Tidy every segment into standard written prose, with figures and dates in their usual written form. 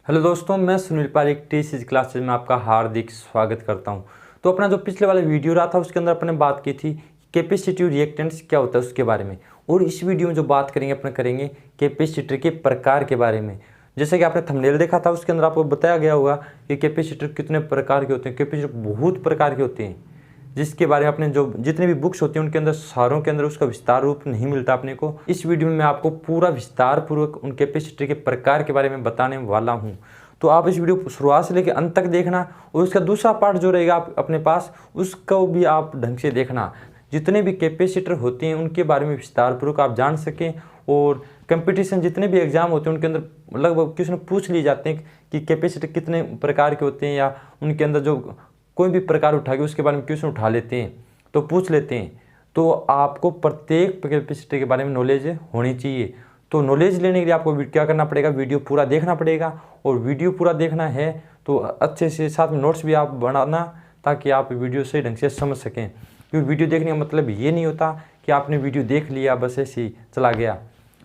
Hello दोस्तों, मैं Sunil Pareek T classes में आपका हार्दिक स्वागत करता हूं। तो अपना जो पिछले वाला वीडियो रहा था उसके अंदर अपने बात की थी कैपेसिटिव रिएक्टेंट्स क्या होता है उसके बारे में। और इस वीडियो में जो बात करेंगे अपने करेंगे कैपेसिटर के प्रकार के बारे में। जैसे कि आपने थंबनेल देखा था उसके अंदर आपको बताया गया होगा कि कैपेसिटर कितने प्रकार के होते हैं। कैपेसिटर बहुत प्रकार के होते हैं जिसके बारे में अपने जो जितने भी बुक्स होती हैं उनके अंदर सारों के अंदर उसका विस्तार रूप नहीं मिलता अपने को। इस वीडियो में मैं आपको पूरा विस्तार पूर्वक उन कैपेसिटर के प्रकार के बारे में बताने वाला हूं। तो आप इस वीडियो को शुरुआत से लेकर अंत तक देखना और उसका दूसरा पार्ट जो रहेगा आप अपने पास उसको भी आप ढंग से देखना। जितने भी कैपेसिटर होते हैं उनके बारे में विस्तार पूर्वक आप जान सकें। और कंपटीशन जितने भी एग्जाम होते हैं उनके अंदर लगभग क्वेश्चन पूछ लिए जाते हैं कि कैपेसिटर कितने प्रकार के होते हैं, या उनके अंदर जो कोई भी प्रकार उठा के उसके बारे में क्वेश्चन उठा लेते हैं तो पूछ लेते हैं। तो आपको प्रत्येक कैपेसिटर के बारे में नॉलेज होनी चाहिए। तो नॉलेज लेने के लिए आपको क्या करना पड़ेगा, वीडियो पूरा देखना पड़ेगा। और वीडियो पूरा देखना है तो अच्छे से साथ में नोट्स भी आप बनाना ताकि आप वीडियो सही ढंग से समझ सकें। क्योंकि वीडियो देखने का मतलब ये नहीं होता कि आपने वीडियो देख लिया बस ऐसे ही चला गया।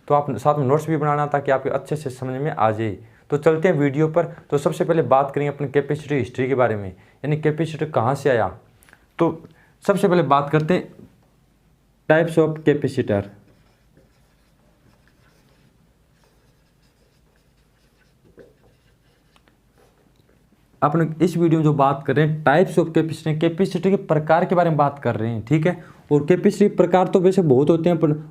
तो आप साथ में नोट्स भी बनाना ताकि आपके अच्छे से समझ में आ जाए। तो चलते हैं वीडियो पर। तो सबसे पहले बात करेंगे अपने कैपेसिटर हिस्ट्री के बारे में, यानी कैपेसिटर कहाँ से आया। तो सबसे पहले बात करते हैं टाइप्स ऑफ कैपेसिटर। अपन इस वीडियो में जो बात कर रहे हैं टाइप्स ऑफ कैपेसिटर, कैपेसिटर के प्रकार के बारे में बात कर रहे हैं, ठीक है। और कैपेसिटर प्रकार तो वैसे बहुत होते हैं, पर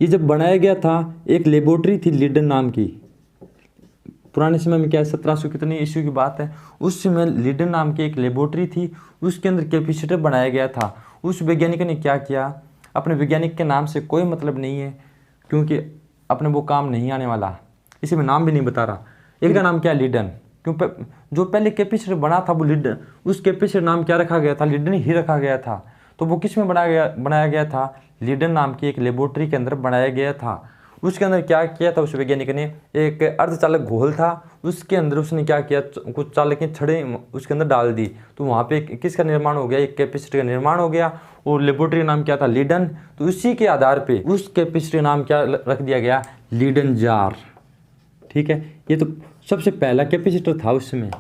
ये जब बनाया गया था एक लेबोरेटरी थी लीडन नाम की। पुराने समय में क्या है, 1700 कितने ईस्वी की बात है, उस समय लीडन नाम की एक लेबोरेटरी थी, उसके अंदर कैपेसिटर बनाया गया था। उस वैज्ञानिक ने क्या किया, अपने वैज्ञानिक के नाम से कोई मतलब नहीं है क्योंकि अपने वो काम नहीं आने वाला, इसी में नाम भी नहीं बता रहा। एक का नाम क्या है, लीडन। क्यों जो पहले कैपेसिटर बना था वो लीडन, उस कैपेसिटर नाम क्या रखा गया था, लीडन ही रखा गया था। तो वो किस में बनाया गया था, लीडन नाम की एक लेबोरेटरी के अंदर बनाया गया था। उसके अंदर क्या किया था उस वैज्ञानिक ने, एक अर्धचालक घोल था, उसके अंदर उसने क्या किया, कुछ चालक छड़े उसके अंदर डाल दी। तो वहाँ पे किसका निर्माण हो गया, एक कैपेसिटर का निर्माण हो गया। और लेबोरेटरी का नाम क्या था, लीडन। तो इसी के आधार पे उस कैपेसिटर का नाम क्या रख दिया गया, लीडन जार, ठीक है। ये तो सबसे पहला कैपेसिटर था उस समय।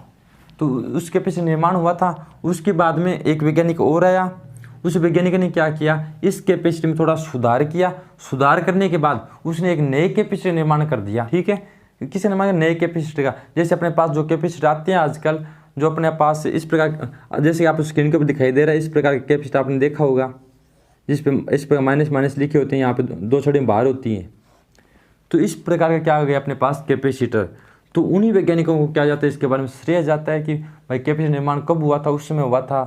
तो उस कैपेसिटर निर्माण हुआ था। उसके बाद में एक वैज्ञानिक और आया, उस वैज्ञानिक ने क्या किया, इस कैपेसिटर में थोड़ा सुधार किया। सुधार करने के बाद उसने एक नए कैपेसिटर निर्माण कर दिया, ठीक है। किसी ने मांगा नए कैपेसिटर का, जैसे अपने पास जो कैपेसिटर आते हैं आजकल, जो अपने पास इस प्रकार, जैसे आप स्क्रीन के ऊपर दिखाई दे रहा है, इस प्रकार के कैपेसिटर आपने देखा होगा जिस पे इस पर माइनस माइनस लिखे होते हैं, यहाँ पे दो छड़ें बाहर होती हैं। तो इस प्रकार का क्या हो गया अपने पास कैपेसिटर। तो उन्हीं वैज्ञानिकों को क्या जाता है, इसके बारे में श्रेय जाता है कि भाई कैपेसिटर निर्माण कब हुआ था, उस समय हुआ था।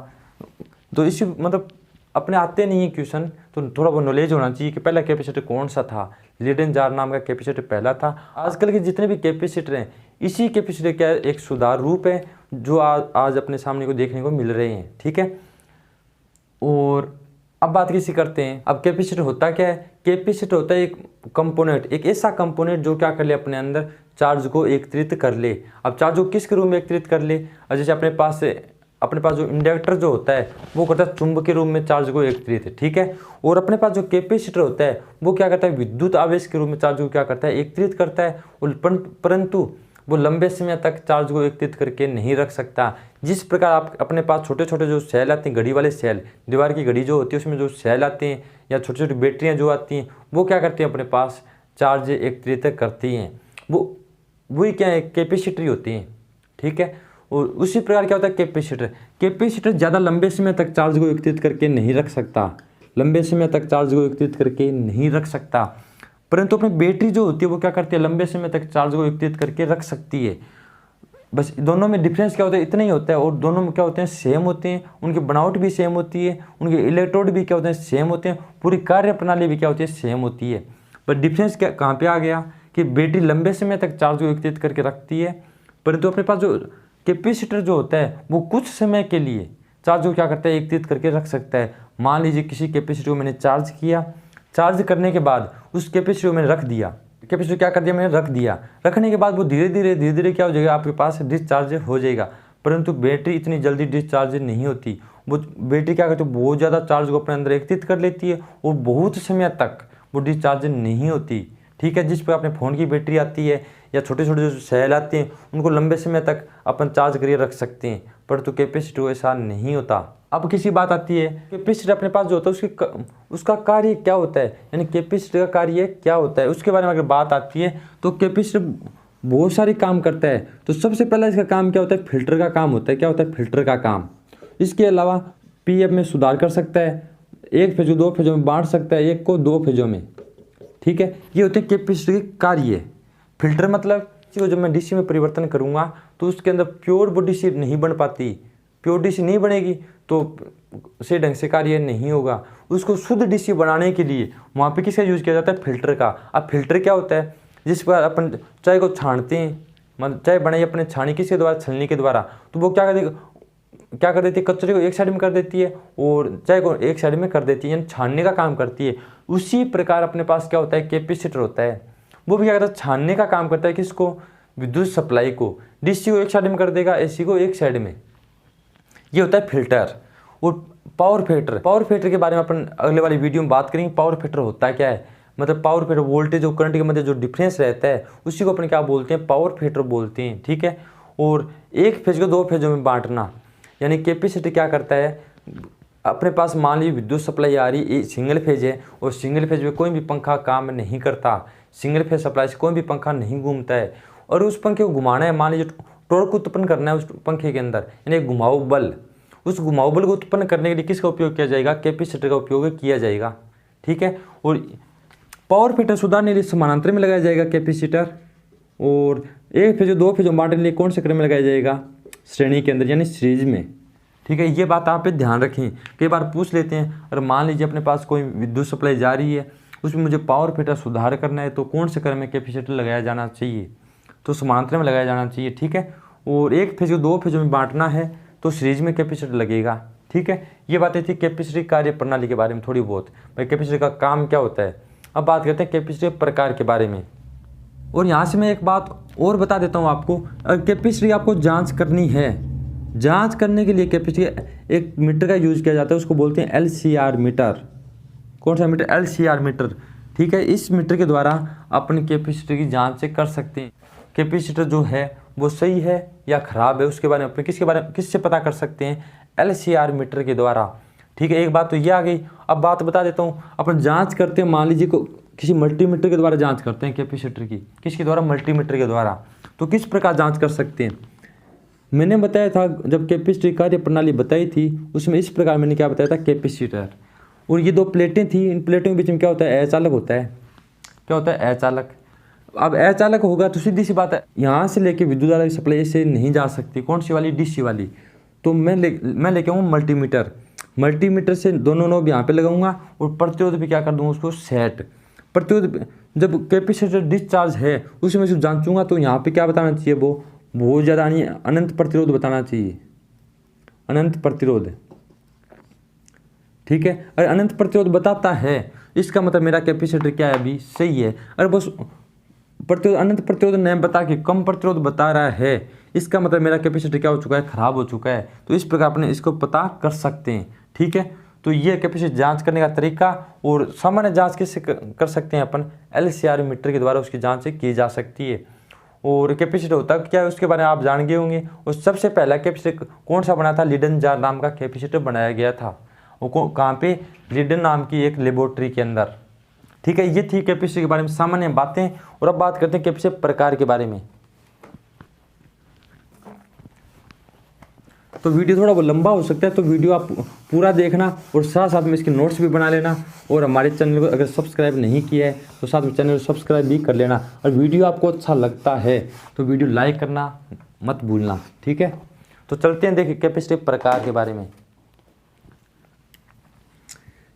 तो इसी मतलब अपने आते नहीं है क्वेश्चन, तो थोड़ा वो नॉलेज होना चाहिए कि पहला कैपेसिटर कौन सा था। लीडन जार नाम का कैपेसिटर पहला था। आजकल के जितने भी कैपेसिटर हैं इसी कैपेसिटर का एक सुधार रूप है जो आज अपने सामने को देखने को मिल रहे हैं, ठीक है। और अब बात किसी करते हैं, अब कैपेसिटर होता क्या है। कैपेसिटर होता है एक कंपोनेंट, एक ऐसा कंपोनेंट जो क्या कर ले, अपने अंदर चार्ज को एकत्रित कर ले। अब चार्ज को किस के रूप में एकत्रित कर ले, जैसे अपने पास जो इंडक्टर जो होता है वो करता है चुंबकीय रूप में चार्ज को एकत्रित, ठीक है। और अपने पास जो कैपेसिटर होता है वो क्या करता है, विद्युत आवेश के रूप में चार्ज को क्या करता है, एकत्रित करता है। और परंतु वो लंबे समय तक चार्ज को एकत्रित करके नहीं रख सकता। जिस प्रकार आप अपने पास छोटे छोटे जो सेल आते हैं, घड़ी वाले सेल, दीवार की घड़ी जो होती है उसमें जो सेल आते हैं, या छोटी छोटी बैटरियाँ जो आती हैं, वो क्या करती हैं, अपने पास चार्ज एकत्रित करती हैं। वही क्या है, कैपेसिटर होती हैं, ठीक है। और उसी प्रकार क्या होता है कैपेसिटर ज़्यादा लंबे समय तक चार्ज को एकत्रित करके नहीं रख सकता, लंबे समय तक चार्ज को एकत्रित करके नहीं रख सकता। परंतु अपनी बैटरी जो होती है वो क्या करती है, लंबे समय तक चार्ज को एकत्रित करके रख सकती है। बस दोनों में डिफरेंस क्या होता है, इतना ही होता है। और दोनों में क्या होते हैं, सेम होते हैं, उनकी बनावट भी सेम होती है, उनके इलेक्ट्रोड भी क्या होते हैं, सेम होते हैं, पूरी कार्य प्रणाली भी क्या होती है, सेम होती है। पर डिफरेंस क्या कहाँ पे आ गया कि बैटरी लंबे समय तक चार्ज को एकत्रित करके रखती है, परंतु अपने पास जो कैपेसिटर जो होता है वो कुछ समय के लिए चार्ज को क्या करता है, एकत्रित करके रख सकता है। मान लीजिए किसी कैपेसिटर को मैंने चार्ज किया, चार्ज करने के बाद उस कैपेसिटर को मैंने रख दिया, कैपेसिटर क्या कर दिया, मैंने रख दिया। रखने के बाद वो धीरे धीरे क्या हो जाएगा, आपके पास डिस्चार्ज हो जाएगा। परंतु बैटरी इतनी जल्दी डिस्चार्ज नहीं होती। वो बैटरी क्या करती है, बहुत ज़्यादा चार्ज को अपने अंदर एकत्रित कर लेती है और बहुत समय तक वो डिस्चार्ज नहीं होती, ठीक है, जिस पर अपने फ़ोन की बैटरी आती है या छोटे छोटे जो सेल आते हैं उनको लंबे समय तक अपन चार्ज करके रख सकते हैं, परंतु कैपेसिटर ऐसा नहीं होता। अब किसी बात आती है कैपेसिटर अपने पास जो होता है उसका कार्य क्या होता है, यानी कैपेसिटर का कार्य क्या होता है, उसके बारे में अगर बात आती है तो कैपेसिटर बहुत सारे काम करता है। तो सबसे पहला इसका काम क्या होता है, फिल्टर का काम होता है। क्या होता है, फिल्टर का काम। इसके अलावा पीएफ में सुधार कर सकता है, एक फेज को दो फेजों में बांट सकता है, एक को दो फेजों में। ठीक है, ये होते हैं कैपेसिटर के कार्य। फिल्टर मतलब को जब मैं डीसी में परिवर्तन करूंगा तो उसके अंदर प्योर डीसी नहीं बन पाती, प्योर डीसी नहीं बनेगी तो से ढंग से कार्य नहीं होगा। उसको शुद्ध डीसी बनाने के लिए वहाँ पे किसका यूज़ किया जाता है, फिल्टर का। अब फिल्टर क्या होता है, जिस पर अपन चाय को छानते हैं, मतलब चाय बनाई अपने छानी किसके द्वारा, छलनी के द्वारा, तो वो क्या कर देती है, कचरे को एक साइड में कर देती है और चाय को एक साइड में कर देती है, यानी छानने का काम करती है। उसी प्रकार अपने पास क्या होता है, कैपेसिटर होता है। वो भी क्या करता है, छानने का काम करता है। किसको, विद्युत सप्लाई को। डीसी को एक साइड में कर देगा, एसी को एक साइड में। ये होता है फिल्टर। और पावर फैक्टर के बारे में अपन अगले वाली वीडियो में बात करेंगे। पावर फैक्टर होता है क्या है, मतलब पावर फैक्टर वोल्टेज और करंट के मध्य जो डिफरेंस रहता है उसी को अपन क्या बोलते हैं, पावर फैक्टर बोलते हैं। ठीक है, और एक फेज को दो फेजों में बांटना, यानी कैपेसिटर क्या करता है, अपने पास मान लीजिए विद्युत सप्लाई आ रही, सिंगल फेज है और सिंगल फेज में कोई भी पंखा काम नहीं करता, सिंगल फेज सप्लाई से कोई भी पंखा नहीं घूमता है और उस पंखे को घुमाना है, मान लीजिए टॉर्क उत्पन्न करना है उस पंखे के अंदर, यानी घुमाऊ बल। उस घुमाऊ बल को उत्पन्न करने के लिए किसका उपयोग किया जाएगा, कैपेसिटर का उपयोग किया जाएगा। ठीक है, और पावर फैक्टर सुधारने के लिए समानांतर में लगाया जाएगा कैपेसिटर, और एक फेज दो फेज बांटने के लिए कौन से क्रम में लगाया जाएगा, श्रेणी के अंदर, यानी सीरीज में। ठीक है, ये बात आप पे ध्यान रखें। कई बार पूछ लेते हैं, अगर मान लीजिए अपने पास कोई विद्युत सप्लाई जा रही है, उसमें मुझे पावर फैक्टर सुधार करना है तो कौन से क्रम में कैपेसिटर लगाया जाना चाहिए, तो समानांतर में लगाया जाना चाहिए। ठीक है, और एक फेज को दो फेजों में बांटना है तो सीरीज में कैपेसिटर लगेगा। ठीक है, ये बातें थी कैपेसिटर कार्य प्रणाली के बारे में थोड़ी बहुत, भाई कैपेसिटर का काम क्या होता है। अब बात करते हैं कैपेसिटर प्रकार के बारे में। और यहाँ से मैं एक बात और बता देता हूँ आपको, अगर कैपेसिटर आपको जांच करनी है, जांच करने के लिए कैपेसिटर एक मीटर का यूज किया जाता है, उसको बोलते हैं LCR मीटर। कौन सा मीटर, LCR मीटर। ठीक है, इस मीटर के द्वारा अपने कैपेसिटर की जांच से कर सकते हैं कैपेसिटर जो है वो सही है या खराब है, उसके बारे में अपने किससे पता कर सकते हैं, LCR मीटर के द्वारा। ठीक है, एक बात तो ये आ गई। अब बात बता देता हूँ, अपन जांच करते हैं, मान लीजिए को किसी मल्टीमीटर के द्वारा जांच करते हैं कैपेसिटर की, किसके द्वारा, मल्टीमीटर के द्वारा। तो किस प्रकार जांच कर सकते हैं, मैंने बताया था जब कैपेसिटर कार्य प्रणाली बताई थी उसमें इस प्रकार मैंने क्या बताया था, कैपेसिटर और ये दो प्लेटें थी, इन प्लेटों के बीच में क्या होता है, अचालक होता है। क्या होता है, अचालक। अब अचालक होगा तो सीधी सी बात है, यहाँ से लेके विद्युत धारा की सप्लाई से नहीं जा सकती, कौन सी वाली, डीसी वाली। तो मैं लेके आऊँ मल्टीमीटर से दोनों नोब यहाँ पे लगाऊंगा और प्रतिरोध भी क्या कर दूंगा, उसको सेट। प्रतिरोध जब कैपेसिटर डिस्चार्ज है उसे मैं जांचूंगा तो यहाँ पे क्या बताना चाहिए, वो बहुत ज़्यादा नहीं, अनंत प्रतिरोध बताना चाहिए, अनंत प्रतिरोध। ठीक है, अगर अनंत प्रतिरोध बताता है इसका मतलब मेरा कैपेसिटर क्या है, अभी सही है। अगर बस प्रतिरोध अनंत प्रतिरोध नहीं बता के कम प्रतिरोध बता रहा है, इसका मतलब मेरा कैपेसिटर क्या हो चुका है, खराब हो चुका है। तो इस प्रकार अपने इसको पता कर सकते हैं। ठीक है, तो ये कैपेसिटर जांच करने का तरीका, और सामान्य जांच कैसे कर सकते हैं अपन, LCR मीटर के द्वारा उसकी जांच की जा सकती है। और कैपेसिटर होता क्या है उसके बारे में आप जान गए होंगे। और सबसे पहला कैपेसिटर कौन सा बना था, लीडन जार नाम का कैपेसिटर बनाया गया था, वो कहाँ पे, लीडन नाम की एक लेबोरेटरी के अंदर। ठीक है, ये थी कैपेसिटर के बारे में सामान्य बातें। और अब बात करते हैं कैपेसिटर प्रकार के बारे में। तो वीडियो थोड़ा लंबा हो सकता है, तो वीडियो आप पूरा देखना और साथ साथ में इसके नोट्स भी बना लेना। और हमारे चैनल को अगर सब्सक्राइब नहीं किया है तो साथ में चैनल को सब्सक्राइब भी कर लेना। और वीडियो आपको अच्छा लगता है तो वीडियो लाइक करना मत भूलना। ठीक है, तो चलते हैं देखिए कैपेसिटर प्रकार के बारे में।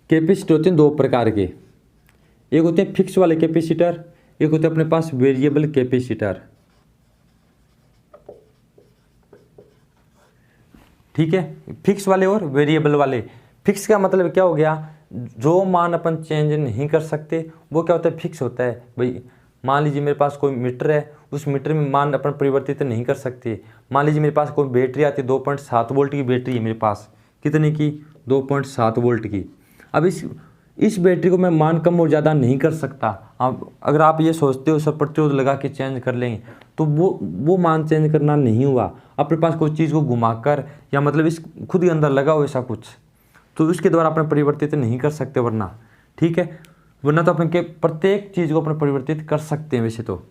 कैपेसिटर होते हैं दो प्रकार के, एक होते हैं फिक्स वाले कैपेसिटर, एक होते हैं अपने पास वेरिएबल कैपेसिटर। ठीक है, फिक्स वाले और वेरिएबल वाले। फिक्स का मतलब क्या हो गया, जो मान अपन चेंज नहीं कर सकते वो क्या होता है, फिक्स होता है। भाई मान लीजिए मेरे पास कोई मीटर है, उस मीटर में मान अपन परिवर्तित नहीं कर सकते। मान लीजिए मेरे पास कोई बैटरी आती है, 2.7 वोल्ट की बैटरी है मेरे पास, कितने की, 2.7 वोल्ट की। अब इस बैटरी को मैं मान कम और ज़्यादा नहीं कर सकता। अब अगर आप ये सोचते हो सब प्रतिरोध लगा के चेंज कर लेंगे तो वो मान चेंज करना नहीं हुआ। अपने पास कोई चीज़ को घुमाकर या मतलब इस खुद के अंदर लगा हो ऐसा कुछ, तो उसके द्वारा अपने परिवर्तित नहीं कर सकते वरना, ठीक है। वरना तो अपने प्रत्येक चीज़ को अपने परिवर्तित कर सकते हैं वैसे तो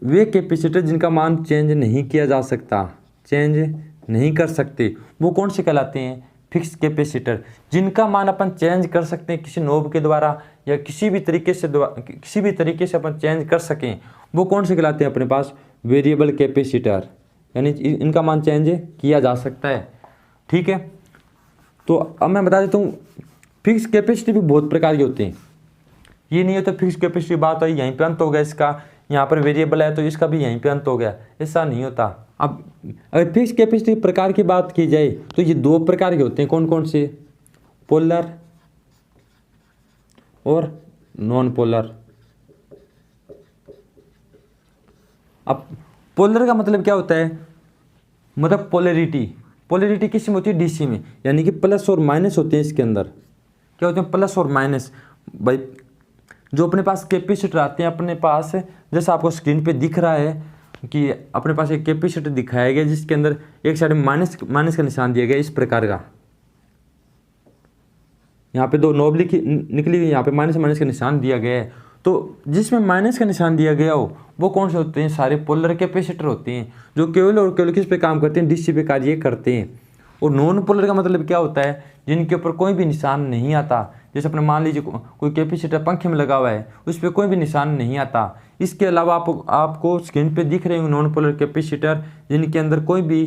वे कैपेसिटर जिनका मान चेंज नहीं किया जा सकता, चेंज नहीं कर सकते, वो कौन से कहलाते हैं? Fix capacitor. जिनका मान अपन चेंज कर सकते हैं किसी नोब के द्वारा या किसी भी तरीके से अपन चेंज कर सकें, वो कौन से कहलाते हैं अपने पास? वेरिएबल कैपेसिटर, यानी इनका मान चेंज किया जा सकता है, ठीक है। तो अब मैं बता देता हूँ फिक्स कैपेसिटी भी बहुत प्रकार के होते हैं। ये नहीं होता फिक्स कैपेसिटी बात आई यहीं पे अंत हो गया इसका, यहाँ पर वेरिएबल है तो इसका भी यहीं पे अंत हो गया, ऐसा नहीं होता। अब अगर फिक्स कैपेसिटी प्रकार की बात की जाए तो ये दो प्रकार के होते हैं, कौन कौन से? पोलर और नॉन पोलर। अब पोलर का मतलब क्या होता है? मतलब पोलैरिटी किस में होती है? डीसी में, यानी कि प्लस और माइनस होते हैं इसके अंदर। क्या होते हैं? प्लस और माइनस। भाई जो अपने पास कैपेसिटर आते हैं अपने पास, जैसा आपको स्क्रीन पे दिख रहा है कि अपने पास एक कैपेसिटर दिखाया गया जिसके अंदर एक साइड में माइनस का निशान दिया गया इस प्रकार का। यहाँ पे दो नोब निकली हुई, यहाँ पे माइनस का निशान दिया गया है। तो जिसमें माइनस का निशान दिया गया हो वो कौन से होते हैं? सारे पोलर कैपेसिटर होते हैं, जो केवल और केवल किस पे काम करते हैं? डीसी पे कार्य करते हैं। और नॉन पोलर का मतलब क्या होता है? जिनके ऊपर कोई भी निशान नहीं आता। जैसे अपने मान लीजिए कोई कैपेसिटर पंखे में लगा हुआ है, उस पर कोई भी निशान नहीं आता। इसके अलावा आपको स्क्रीन पे दिख रहे होंगे नॉन पोलर कैपेसिटर जिनके अंदर कोई भी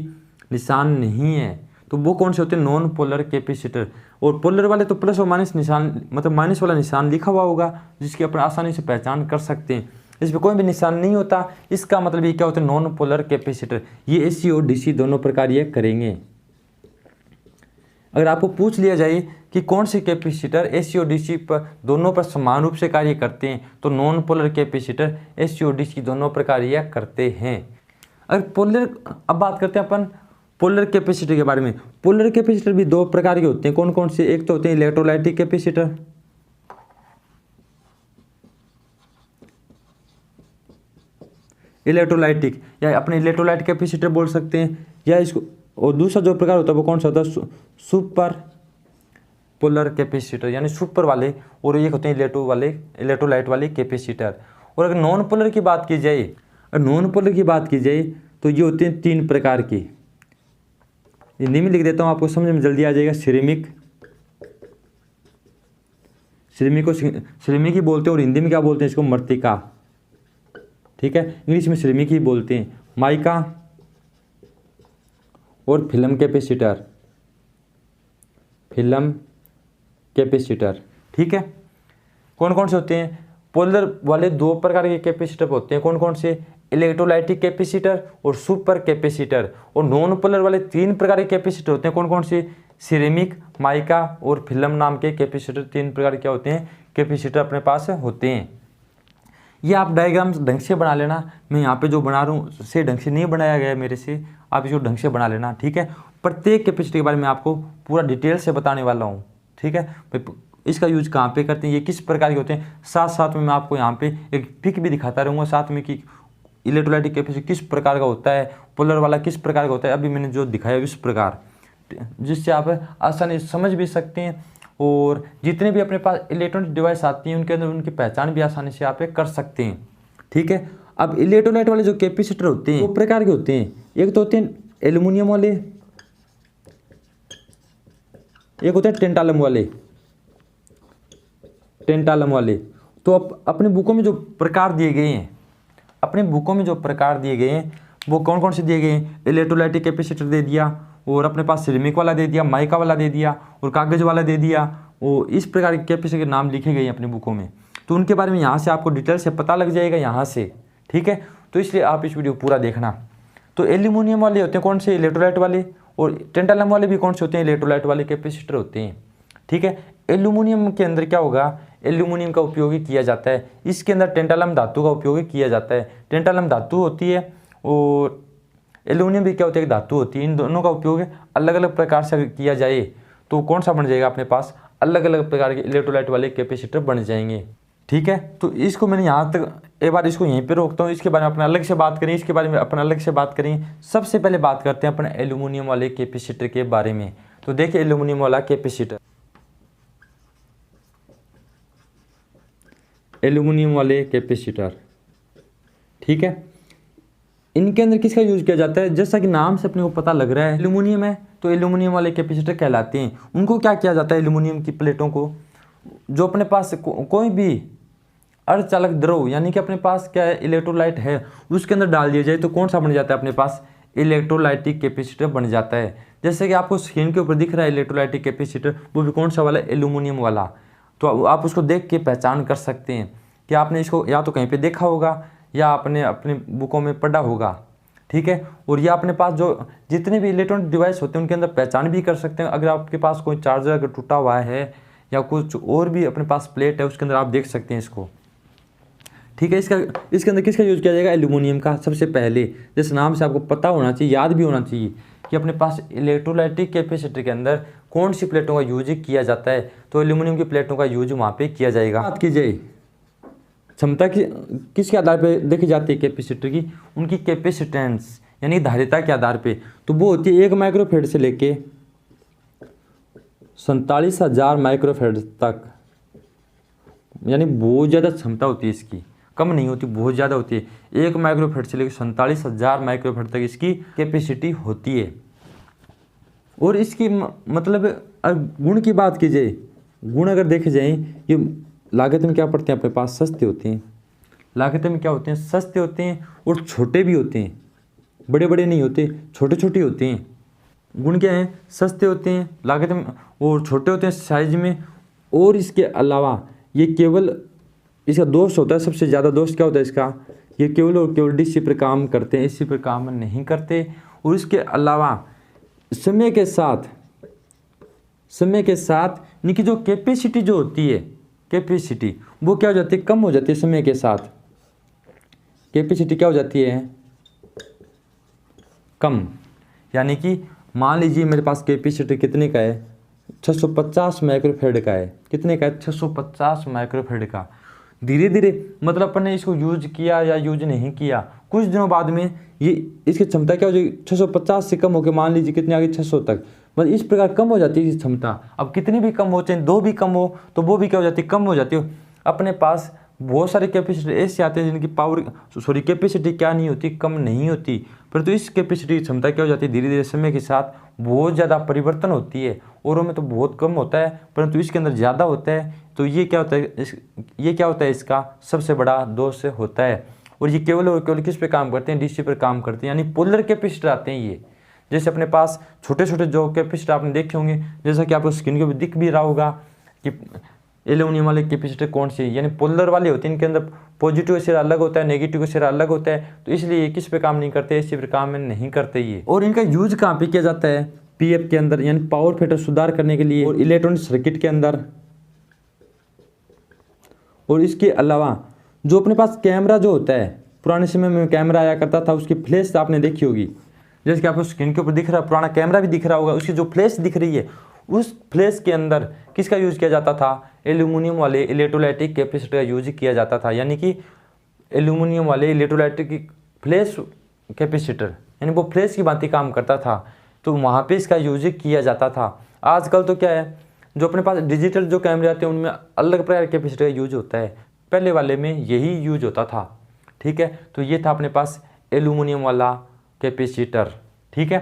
निशान नहीं है, तो वो कौन से होते हैं? Non polar capacitor. और पोलर वाले तो प्लस और माइनस निशान, मतलब माइनस वाला निशान लिखा हुआ होगा जिसकी अपन आसानी से पहचान कर सकते हैं। इस पर कोई भी निशान नहीं होता, इसका मतलब ये क्या होता है? Non polar capacitor. ये एसी और डीसी दोनों प्रकार ये करेंगे। अगर आपको पूछ लिया जाए कि कौन से कैपेसिटर एसी और डीसी पर दोनों पर समान रूप से कार्य करते हैं, तो नॉन पोलर कैपेसिटर एसी और डीसी दोनों पर कार्य करते हैं। अगर पोलर, अब बात करते हैं अपन पोलर कैपेसिटर के बारे में। पोलर कैपेसिटर भी दो प्रकार के होते हैं, कौन कौन से? एक तो होते हैं इलेक्ट्रोलाइटिक कैपेसिटर, इलेक्ट्रोलाइटिक या अपने इलेक्ट्रोलाइट कैपेसिटर बोल सकते हैं, या इसको, और दूसरा जो प्रकार होता है वो कौन सा होता है? सुपर पोलर कैपेसिटर, यानी सुपर वाले, और ये होते हैं इलेक्ट्रोलाइट वाले कैपेसिटर। और अगर नॉन पोलर की बात की जाए, तो ये होते हैं तीन प्रकार की। हिंदी में लिख देता हूँ, आपको समझ में जल्दी आ जाएगा। सिरेमिक ही बोलते हैं, और हिंदी में क्या बोलते हैं इसको? मृत्तिका, ठीक है। इंग्लिश में सिरेमिक ही बोलते हैं। माइका और फिल्म कैपेसिटर, ठीक है। कौन कौन से होते हैं? पोलर वाले दो प्रकार के कैपेसिटर होते हैं, कौन कौन से? इलेक्ट्रोलाइटिक कैपेसिटर और सुपर कैपेसिटर। और नॉन पोलर वाले तीन प्रकार के कैपेसिटर होते हैं, कौन कौन से? सिरेमिक, माइका और फिल्म नाम के कैपेसिटर। तीन प्रकार क्या होते हैं? कैपेसिटर अपने पास होते हैं। ये आप डायग्राम ढंग से बना लेना। मैं यहाँ पे जो बना रहा हूँ से ढंग से नहीं बनाया गया है मेरे से, आप इसको ढंग से बना लेना, ठीक है। प्रत्येक कैपेसिटर के बारे में आपको पूरा डिटेल से बताने वाला हूँ, ठीक है। इसका यूज कहाँ पे करते हैं, ये किस प्रकार के होते हैं, साथ साथ में मैं आपको यहाँ पे एक पिक भी दिखाता रहूँगा साथ में कि इलेक्ट्रोलाइटिक कैपेसिटर किस प्रकार का होता है, पोलर वाला किस प्रकार का होता है। अभी मैंने जो दिखाया इस प्रकार, जिससे आप आसानी से समझ भी सकते हैं। और जितने भी अपने पास इलेक्ट्रॉनिक डिवाइस आती हैं उनके अंदर उनकी पहचान भी आसानी से आप कर सकते हैं, ठीक है। अब इलेक्ट्रोलाइट वाले जो कैपेसिटर होते हैं वो प्रकार के होते हैं। एक तो होते हैं एल्युमिनियम वाले, एक होते हैं टेंटालम वाले। तो अपने बुकों में जो प्रकार दिए गए हैं, वो कौन कौन से दिए गए हैं? इलेक्ट्रोलाइटिक कैपेसिटर दे दिया, और अपने पास सिरेमिक वाला दे दिया, माइका वाला दे दिया, और कागज वाला दे दिया। और इस प्रकार के कैपेसिटर के नाम लिखे गए हैं अपने बुकों में, तो उनके बारे में यहाँ से आपको डिटेल से पता लग जाएगा यहाँ से, ठीक है। तो इसलिए आप इस वीडियो पूरा देखना। तो एल्यूमिनियम वाले होते हैं कौन से? इलेक्ट्रोलाइट वाले। और टेंटालम वाले भी कौन से होते हैं? इलेक्ट्रोलाइट वाले कैपेसिटर होते हैं, ठीक है। एल्यूमिनियम के अंदर क्या होगा? एल्यूमिनियम का उपयोग किया जाता है, इसके अंदर टेंटालम धातु का उपयोग किया जाता है। टेंटालम धातु होती है और एल्यूमिनियम भी क्या होती है? धातु होती है। इन दोनों का उपयोग अलग अलग प्रकार से किया जाए तो कौन सा बन जाएगा अपने पास? अलग अलग प्रकार के इलेक्ट्रोलाइट वाले कैपेसिटर बन जाएंगे। ठीक है, तो इसको मैंने यहाँ तक एक बार इसको यहीं पे रोकता हूँ। इसके बारे में अपना अलग से बात करें, इसके बारे में अपना अलग से बात करें। सबसे पहले बात करते हैं अपने एल्यूमिनियम वाले कैपेसिटर के बारे में। तो देखिए एल्यूमिनियम वाला कैपेसिटर, एल्यूमिनियम वाले कैपेसिटर, ठीक है, इनके अंदर किसका यूज किया जाता है? जैसा कि नाम से अपने को पता लग रहा है एल्यूमिनियम है, तो एल्यूमिनियम वाले कैपेसिटर कहलाते हैं। उनको क्या किया जाता है? एल्यूमिनियम की प्लेटों को, जो अपने पास कोई भी अर्धचालक द्रव यानी कि अपने पास क्या है इलेक्ट्रोलाइट है, उसके अंदर डाल दिया जाए तो कौन सा बन जाता है अपने पास? इलेक्ट्रोलाइटिक कैपेसिटर बन जाता है। जैसे कि आपको स्क्रीन के ऊपर दिख रहा है इलेक्ट्रोलाइटिक कैपेसिटर, वो भी कौन सा वाला? एल्यूमिनियम वाला। तो आप उसको देख के पहचान कर सकते हैं कि आपने इसको या तो कहीं पे देखा होगा या आपने अपनी बुकों में पढ़ा होगा। ठीक है, और ये अपने पास जो जितने भी इलेक्ट्रॉनिक डिवाइस होते हैं उनके अंदर पहचान भी कर सकते हैं। अगर आपके पास कोई चार्जर अगर टूटा हुआ है या कुछ और भी अपने पास प्लेट है, उसके अंदर आप देख सकते हैं इसको। ठीक है, इसके अंदर किसका यूज किया जाएगा? एल्यूमिनियम का। सबसे पहले जिस नाम से आपको पता होना चाहिए, याद भी होना चाहिए कि अपने पास इलेक्ट्रोलाइटिक कैपेसिटर के अंदर कौन सी प्लेटों का यूज किया जाता है, तो एल्यूमिनियम की प्लेटों का यूज वहाँ पे किया जाएगा। बात कीजिए क्षमता की किसके आधार पे देखी जाती है कैपेसिटर की? उनकी कैपेसिटेंस यानी धारिता के आधार पे। तो वो होती है 1 माइक्रोफेड से लेके 47,000 माइक्रोफेड तक, यानी बहुत ज़्यादा क्षमता होती है इसकी, कम नहीं होती, बहुत ज़्यादा होती है। 1 माइक्रोफेड से लेकर 47,000 माइक्रोफेड तक इसकी कैपेसिटी होती है। और इसकी मतलब गुण की बात की जाए, गुण अगर देखे जाए, ये लागत में क्या पड़ते हैं अपने पास? सस्ते होते हैं। लागत में क्या होते हैं? सस्ते होते हैं और छोटे भी होते हैं, बड़े बड़े नहीं होते, छोटे छोटे होते हैं। गुण क्या है? सस्ते होते हैं लागत में और छोटे होते हैं साइज में। और इसके अलावा ये केवल इसका दोष होता है, सबसे ज़्यादा दोष क्या होता है इसका? ये केवल और केवल डीसी पर काम करते हैं, एसी पर काम नहीं करते। और इसके अलावा समय के साथ इनकी जो कैपेसिटी जो होती है, कैपेसिटी वो क्या हो जाती है? कम हो जाती है समय के साथ। कैपेसिटी क्या हो जाती है? कम। यानी कि मान लीजिए मेरे पास कैपेसिटी कितने का है? 650 माइक्रोफेड का है। कितने का है? 650 माइक्रोफेड का। धीरे धीरे मतलब अपन ने इसको यूज किया या यूज नहीं किया, कुछ दिनों बाद में ये इसकी क्षमता क्या हो जाएगी? 650 से कम होकर मान लीजिए कितने आ गई? 600 तक। मतलब इस प्रकार कम हो जाती है इसकी क्षमता। अब कितनी भी कम हो, चाहे 2 भी कम हो, तो वो भी क्या हो जाती है? कम हो जाती है। अपने पास बहुत सारे कैपेसिटर ऐसे आते हैं जिनकी कैपेसिटी क्या नहीं होती? कम नहीं होती, परंतु इस कैपेसिटी की क्षमता क्या हो जाती है? धीरे धीरे समय के साथ बहुत ज़्यादा परिवर्तन होती है। औरों में तो बहुत कम होता है, परंतु इसके अंदर ज़्यादा होता है। तो ये क्या होता है? इसका सबसे बड़ा दोष होता है। और ये केवल और केवल किस पे काम करते हैं? डीसी पर काम करते हैं, यानी पोलर कैपेसिटर आते हैं ये। जैसे अपने पास छोटे छोटे जो कैपेसिटर आपने देखे होंगे, जैसा कि आपको स्क्रीन के ऊपर दिख भी रहा होगा कि एल्यूमिनियम वाले कैपेसिटर कौन से, यानी पोलर वाले होते हैं। इनके अंदर पॉजिटिव सिरा अलग होता है, नेगेटिव सिरा अलग होता है। तो इसलिए किस पे काम नहीं करते? एसी पे काम नहीं करते ये। और इनका यूज कहाँ पे किया जाता है? पीएफ के अंदर, यानी पावर फैक्टर सुधार करने के लिए, और इलेक्ट्रॉनिक सर्किट के अंदर। और इसके अलावा जो अपने पास कैमरा जो होता है, पुराने समय में कैमरा आया करता था, उसकी फ्लैश आपने देखी होगी। जैसे कि आपको स्क्रीन के ऊपर दिख रहा है, पुराना कैमरा भी दिख रहा होगा, उसकी जो फ्लैश दिख रही है, उस फ्लैश के अंदर किसका यूज किया जाता था? एल्यूमिनियम वाले इलेक्ट्रोलाइटिक कैपेसिटर का यूज किया जाता था। यानी कि एल्यूमिनियम वाले इलेक्ट्रोलाइटिक फ्लैश कैपेसिटर, यानी वो फ्लैश की भांति काम करता था, तो वहाँ पे इसका यूज किया जाता था। आजकल तो क्या है, जो अपने पास डिजिटल जो कैमरे आते हैं उनमें अलग प्रकार के कैपेसिटर का यूज होता है, पहले वाले में यही यूज होता था। ठीक है, तो ये था अपने पास एल्यूमिनियम वाला कैपेसिटर। ठीक है,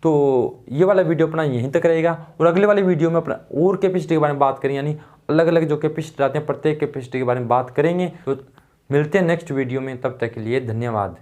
तो ये वाला वीडियो अपना यहीं तक रहेगा, और अगले वाले वीडियो में अपना और कैपेसिटी के बारे में बात करेंगे, यानी अलग अलग जो कैपेसिटर आते हैं प्रत्येक कैपेसिटी के बारे में बात करेंगे। तो मिलते हैं नेक्स्ट वीडियो में, तब तक के लिए धन्यवाद।